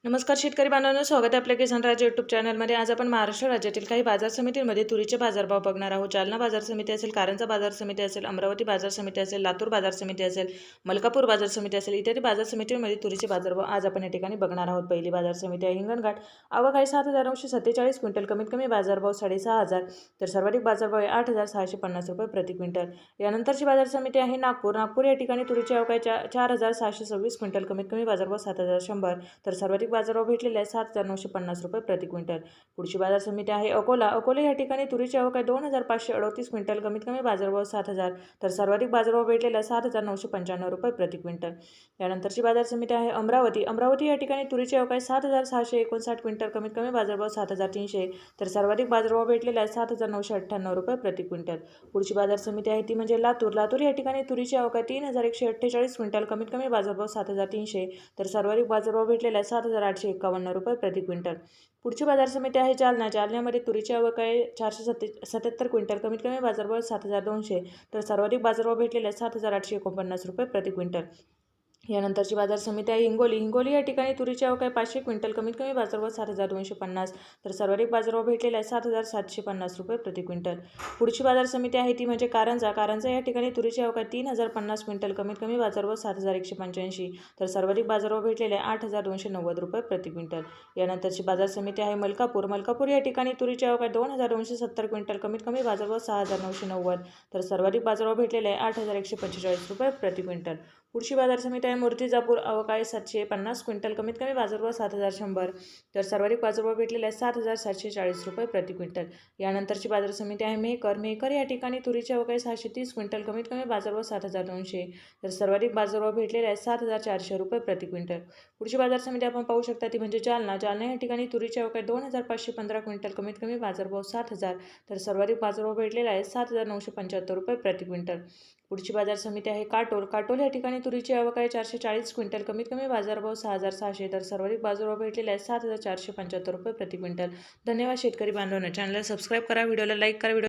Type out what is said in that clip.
नमस्कार शेतकरी बांधवांनो, स्वागत आहे आपल्या किसान राज्य यूट्यूब चॅनलमध्ये। आज आपण महाराष्ट्र राज्यातील काही बाजार समितींमध्ये तुरीचे बाजारभाव बघणार आहोत। जालना बाजार समिती असेल, कारंजा बाजार समिती असेल, अमरावती बाजार समिती असेल, लातूर बाजार समिती असेल, मलकापूर बाजार समिती असेल, इत्यादी बाजार समितींमध्ये तुरीचे बाजारभाव आज आपण या ठिकाणी बघणार आहोत। पहिली बाजार समिती आहे हिंगणघाट। आवक आहे 7,947 क्विंटल, कमीत कमी बाजारभाव 6,500, तर सर्वाधिक बाजारभाव आहे 8,650 रुपये प्रति क्विंटल। यानंतरची बाजार समिती आहे नागपूर या ठिकाणी तुरीची आवक आहे 4,626 क्विंटल, कमीत कमी बाजारभाव 7,100, तर सर्वाधिक बाजारभाव भेटलेले आहे 7,950 रुपये प्रति क्विंटल। पुढची बाजार समिती आहे अकोला या ठिकाणी तुरीची आवक आहे 2,538 क्विंटल, कमीत कमी बाजारभाव 7,000, तर सर्वाधिक बाजारभाव भेटलेला आहे 7,995 रुपये प्रति क्विंटल। यानंतरची बाजार समिती आहे अमरावती या ठिकाणी तुरीची आवक आहे 7,659 क्विंटल, कमीत कमी बाजारभाव 7,300, तर सर्वाधिक बाजारभाव भेटलेला आहे 7,998 रुपये प्रति क्विंटल। पुढची बाजार समिती आहे ती म्हणजे लातूर या ठिकाणी तुरीची आवक आहे 3,148 क्विंटल, कमीत कमी बाजारभाव 7,300, तर सर्वाधिक बाजारभाव भेटलेला आहे 7,851 रुपये प्रति क्विंटल। पुढची बाजार समिती आहे जालन्यामध्ये तुरीची आवक आहे 477 क्विंटल, कमीत कमी बाजारभाव 7,200, तर सर्वाधिक बाजारभाव भेटलेला आहे 7,849 रुपये प्रति क्विंटल। यानंतरची बाजार समिती आहे हिंगोली या ठिकाणी तुरीची आवक आहे 500 क्विंटल, कमीत कमी बाजारभाव 7,250, तर सर्वाधिक बाजारभाव भेटलेला आहे 7,750 रुपये प्रति क्विंटल। पुढची बाजार समिती आहे ती म्हणजे कारंजा या ठिकाणी तुरीची आवक आहे 3,050 क्विंटल, कमीत कमी बाजारभाव 7,185, तर सर्वाधिक बाजारभाव भेटलेले आहे 8,290 रुपये प्रति क्विंटल। यानंतरची बाजार समिती आहे मलकापूर या ठिकाणी तुरीची आवक आहे 2,270 क्विंटल, कमीत कमी बाजारभाव 6,990, तर सर्वाधिक बाजारभाव भेटलेले आहे 8,145 रुपये प्रति क्विंटल। पुढची बाजार समिती आहे मूर्तिजापूर, आवक आहे 750 क्विंटल, कमीत कमी बाजारभाव 7,100, तर सर्वाधिक बाजारभाव भेटलेला आहे 7,740 रुपये प्रति क्विंटल। यानंतरची बाजार समिती आहे मेहकर या ठिकाणी तुरीची आवक आहे 630 क्विंटल, कमीत कमी बाजारभाव 7,200, तर सर्वाधिक बाजारभाव भेटलेला आहे 7,400 रुपये प्रति क्विंटल। पुढची बाजार समिती आपण पाहू शकता ती म्हणजे जालना या ठिकाणी तुरीची आवक आहे 2,515 क्विंटल, कमीत कमी बाजारभाव 7,000, तर सर्वाधिक बाजारभाव भेटलेला आहे 7,975 रुपये प्रति क्विंटल। पुढची बाजार समिती आहे काटोल या ठिकाणी तुरीची आवक आहे 440 क्विंटल, कमीत कमी बाजारभाव 6,600, तर सर्वाधिक बाजारभाव भेटलेला आहे 7,475 रुपये प्रति क्विंटल। धन्यवाद शेतकरी बांधवांनो, चॅनलला सबस्क्राईब करा, व्हिडिओला लाईक करा,